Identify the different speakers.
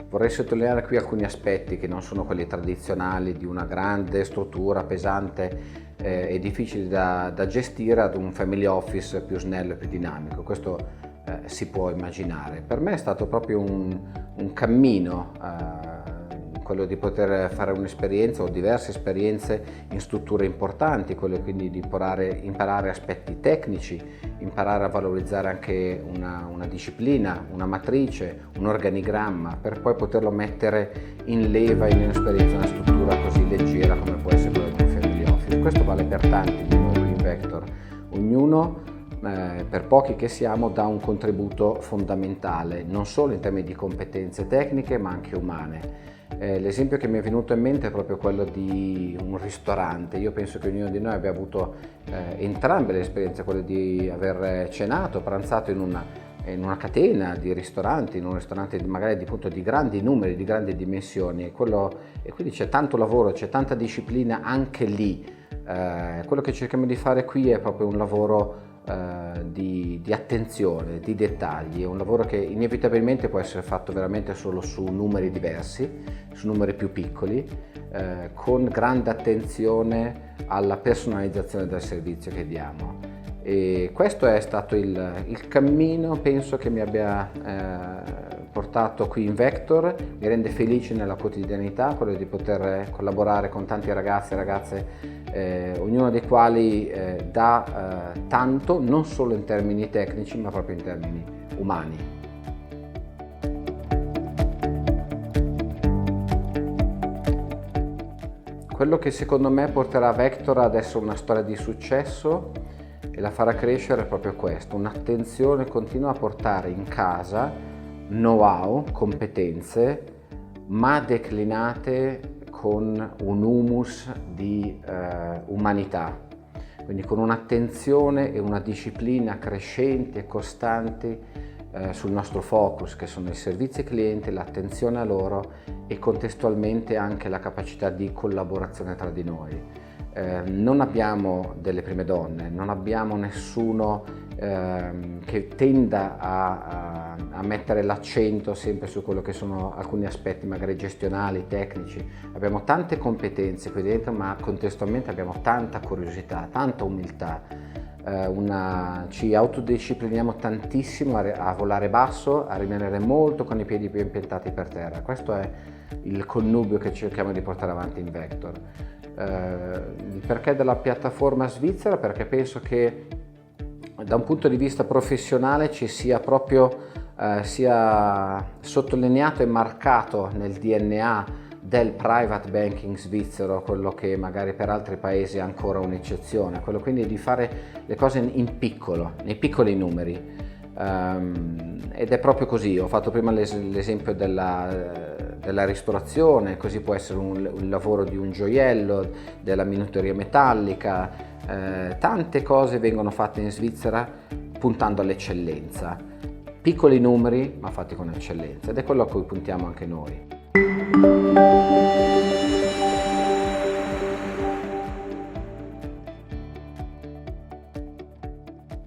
Speaker 1: Vorrei sottolineare qui alcuni aspetti che non sono quelli tradizionali di una grande struttura pesante e difficile da gestire ad un family office più snello e più dinamico. Questo si può immaginare. Per me è stato proprio un cammino, quello di poter fare un'esperienza o diverse esperienze in strutture importanti, quello quindi di imparare aspetti tecnici, imparare a valorizzare anche una disciplina, una matrice, un organigramma, per poi poterlo mettere in leva in un'esperienza, una struttura così leggera come può essere quella di un family office. Questo vale per tanti di noi qui in Vector. Ognuno, per pochi che siamo, dà un contributo fondamentale, non solo in termini di competenze tecniche ma anche umane. L'esempio che mi è venuto in mente è proprio quello di un ristorante. Io penso che ognuno di noi abbia avuto entrambe le esperienze, quelle di aver cenato, pranzato in una catena di ristoranti, in un ristorante magari di grandi numeri, di grandi dimensioni, e quindi c'è tanto lavoro, c'è tanta disciplina anche lì. Quello che cerchiamo di fare qui è proprio un lavoro di attenzione, di dettagli. È un lavoro che inevitabilmente può essere fatto veramente solo su numeri diversi, su numeri più piccoli, con grande attenzione alla personalizzazione del servizio che diamo. E questo è stato il cammino, penso, che mi abbia portato qui in Vector. Mi rende felice nella quotidianità quello di poter collaborare con tanti ragazzi e ragazze, ognuno dei quali dà tanto, non solo in termini tecnici ma proprio in termini umani. Quello che secondo me porterà Vector ad essere una storia di successo e la farà crescere è proprio questo: un'attenzione continua a portare in casa know-how, competenze, ma declinate con un humus di umanità, quindi con un'attenzione e una disciplina crescenti e costanti sul nostro focus, che sono i servizi clienti, l'attenzione a loro e contestualmente anche la capacità di collaborazione tra di noi. Non abbiamo delle prime donne, non abbiamo nessuno che tenda a mettere l'accento sempre su quello che sono alcuni aspetti magari gestionali, tecnici. Abbiamo tante competenze qui dentro, ma contestualmente abbiamo tanta curiosità, tanta umiltà. Ci autodiscipliniamo tantissimo a volare basso, a rimanere molto con i piedi più impiantati per terra. Questo è il connubio che cerchiamo di portare avanti in Vector. Il perché della piattaforma svizzera? Perché penso che da un punto di vista professionale ci sia proprio sia sottolineato e marcato nel DNA del private banking svizzero, quello che magari per altri paesi è ancora un'eccezione, quello quindi di fare le cose in piccolo, nei piccoli numeri. Ed è proprio così. Ho fatto prima l'esempio della ristorazione, così può essere un lavoro di un gioiello, della minuteria metallica. Tante cose vengono fatte in Svizzera puntando all'eccellenza, piccoli numeri ma fatti con eccellenza, ed è quello a cui puntiamo anche noi.